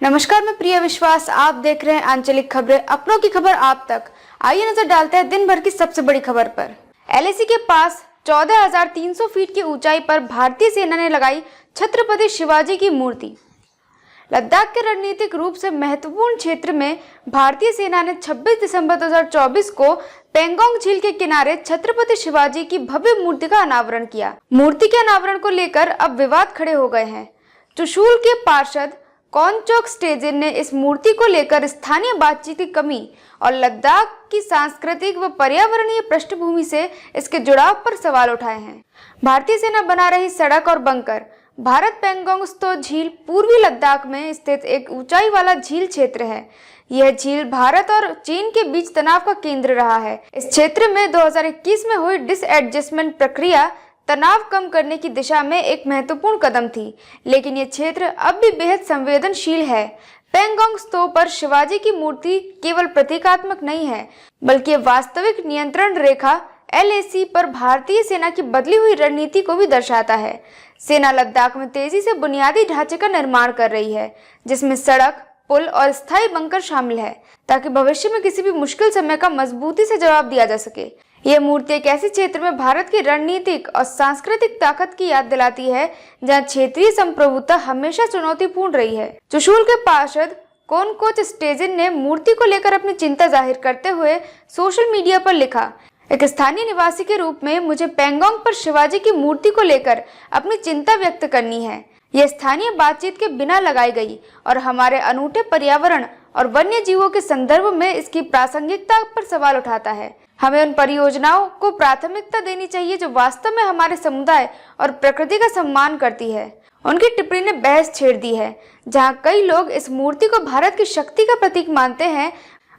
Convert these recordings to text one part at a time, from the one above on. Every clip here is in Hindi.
नमस्कार, मैं प्रिया विश्वास। आप देख रहे हैं आंचलिक खबरें, अपनों की खबर आप तक। आइए नजर डालते हैं दिन भर की सबसे बड़ी खबर पर। एलएसी के पास 14,300 फीट की ऊंचाई पर भारतीय सेना ने लगाई छत्रपति शिवाजी की मूर्ति। लद्दाख के रणनीतिक रूप से महत्वपूर्ण क्षेत्र में भारतीय सेना ने 26 दिसंबर 2024 को पेंगोंग झील के किनारे छत्रपति शिवाजी की भव्य मूर्ति का अनावरण किया। मूर्ति के अनावरण को लेकर अब विवाद खड़े हो गए हैं। चुशूल के पार्षद कौनचोक स्टेजिन ने इस मूर्ति को लेकर स्थानीय बातचीत की कमी और लद्दाख की सांस्कृतिक व पर्यावरणीय पृष्ठभूमि से इसके जुड़ाव पर सवाल उठाए हैं। भारतीय सेना बना रही सड़क और बंकर। भारत पेंगोंग त्सो झील पूर्वी लद्दाख में स्थित एक ऊंचाई वाला झील क्षेत्र है। यह झील भारत और चीन के बीच तनाव का केंद्र रहा है। इस क्षेत्र में 2021 में हुई डिसएडजस्टमेंट प्रक्रिया तनाव कम करने की दिशा में एक महत्वपूर्ण कदम थी, लेकिन ये क्षेत्र अब भी बेहद संवेदनशील है। पेंगोंग त्सो पर शिवाजी की मूर्ति केवल प्रतीकात्मक नहीं है, बल्कि वास्तविक नियंत्रण रेखा एलएसी पर भारतीय सेना की बदली हुई रणनीति को भी दर्शाता है। सेना लद्दाख में तेजी से बुनियादी ढांचे का निर्माण कर रही है, जिसमें सड़क, पुल और स्थायी बंकर शामिल है, ताकि भविष्य में किसी भी मुश्किल समय का मजबूती से जवाब दिया जा सके। यह मूर्ति एक ऐसे क्षेत्र में भारत की रणनीतिक और सांस्कृतिक ताकत की याद दिलाती है, जहां क्षेत्रीय संप्रभुता हमेशा चुनौतीपूर्ण रही है। चुशूल के पार्षद कौनचोक स्टेजिन ने मूर्ति को लेकर अपनी चिंता जाहिर करते हुए सोशल मीडिया पर लिखा, एक स्थानीय निवासी के रूप में मुझे पेंगोंग पर शिवाजी की मूर्ति को लेकर अपनी चिंता व्यक्त करनी है। यह स्थानीय बातचीत के बिना लगाई गई और हमारे अनूठे पर्यावरण और वन्य जीवों के संदर्भ में इसकी प्रासंगिकता पर सवाल उठाता है। हमें उन परियोजनाओं को प्राथमिकता देनी चाहिए जो वास्तव में हमारे समुदाय और प्रकृति का सम्मान करती है। उनकी टिप्पणी ने बहस छेड़ दी है। जहां कई लोग इस मूर्ति को भारत की शक्ति का प्रतीक मानते हैं,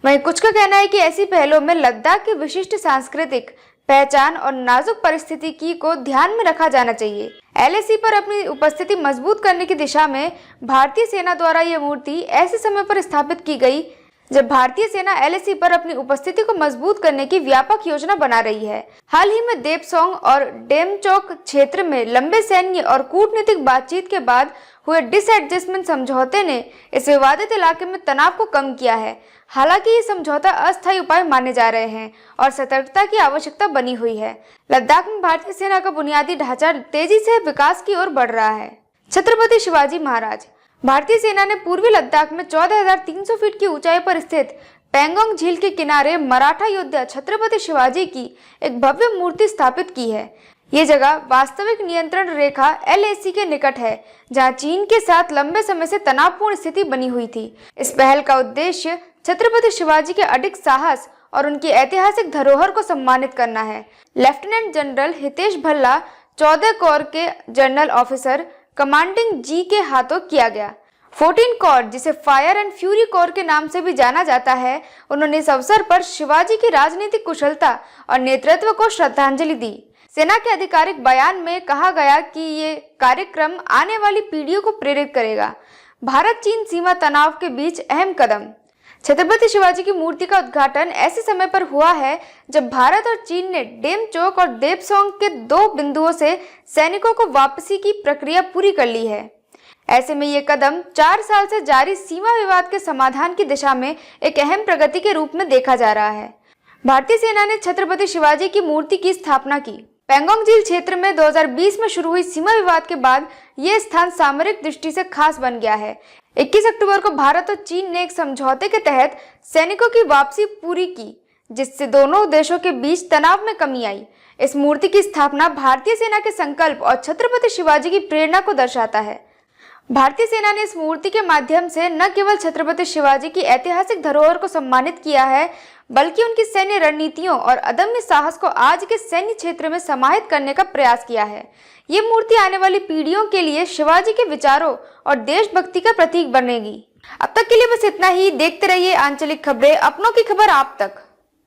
वहीं कुछ का कहना है कि ऐसी पहलों में लद्दाख की विशिष्ट सांस्कृतिक पहचान और नाजुक परिस्थिति को ध्यान में रखा जाना चाहिए। एलएसी पर अपनी उपस्थिति मजबूत करने की दिशा में भारतीय सेना द्वारा यह मूर्ति ऐसे समय पर स्थापित की गई जब भारतीय सेना एलएसी पर अपनी उपस्थिति को मजबूत करने की व्यापक योजना बना रही है। हाल ही में देपसोंग और डेमचोक क्षेत्र में लंबे सैन्य और कूटनीतिक बातचीत के बाद हुए डिसएडजस्टमेंट समझौते ने इस विवादित इलाके में तनाव को कम किया है। हालांकि ये समझौता अस्थायी उपाय माने जा रहे हैं और सतर्कता की आवश्यकता बनी हुई है। लद्दाख में भारतीय सेना का बुनियादी ढांचा तेजी से विकास की ओर बढ़ रहा है। छत्रपति शिवाजी महाराज। भारतीय सेना ने पूर्वी लद्दाख में 14,300 फीट की ऊंचाई पर स्थित पेंगोंग झील के किनारे मराठा योद्धा छत्रपति शिवाजी की एक भव्य मूर्ति स्थापित की है। ये जगह वास्तविक नियंत्रण रेखा एलएसी के निकट है, जहां चीन के साथ लंबे समय से तनावपूर्ण स्थिति बनी हुई थी। इस पहल का उद्देश्य छत्रपति शिवाजी के अडिग साहस और उनकी ऐतिहासिक धरोहर को सम्मानित करना है। Lieutenant general Hitesh Bhalla 14 core के जनरल ऑफिसर कमांडिंग जी के हाथों किया गया। 14 कोर, जिसे फायर एंड फ्यूरी कोर के नाम से भी जाना जाता है, उन्होंने इस अवसर पर शिवाजी की राजनीतिक कुशलता और नेतृत्व को श्रद्धांजलि दी। सेना के आधिकारिक बयान में कहा गया कि ये कार्यक्रम आने वाली पीढ़ियों को प्रेरित करेगा। भारत चीन सीमा तनाव के बीच अहम कदम। छत्रपति शिवाजी की मूर्ति का उद्घाटन ऐसे समय पर हुआ है जब भारत और चीन ने डेमचोक और देपसोंग के 2 बिंदुओं से सैनिकों को वापसी की प्रक्रिया पूरी कर ली है। ऐसे में ये कदम 4 साल से जारी सीमा विवाद के समाधान की दिशा में एक अहम प्रगति के रूप में देखा जा रहा है। भारतीय सेना ने छत्रपति शिवाजी की मूर्ति की स्थापना की। पेंगोंग झील क्षेत्र में 2020 में शुरू हुई सीमा विवाद के बाद यह स्थान सामरिक दृष्टि से खास बन गया है। 21 अक्टूबर को भारत और चीन ने एक समझौते के तहत सैनिकों की वापसी पूरी की, जिससे दोनों देशों के बीच तनाव में कमी आई। इस मूर्ति की स्थापना भारतीय सेना के संकल्प और छत्रपति शिवाजी की प्रेरणा को दर्शाता है। भारतीय सेना ने इस मूर्ति के माध्यम से न केवल छत्रपति शिवाजी की ऐतिहासिक धरोहर को सम्मानित किया है, बल्कि उनकी सैन्य रणनीतियों और अदम्य साहस को आज के सैन्य क्षेत्र में समाहित करने का प्रयास किया है। ये मूर्ति आने वाली पीढ़ियों के लिए शिवाजी के विचारों और देशभक्ति का प्रतीक बनेगी। अब तक के लिए बस इतना ही। देखते रहिए आंचलिक खबरें, अपनों की खबर आप तक।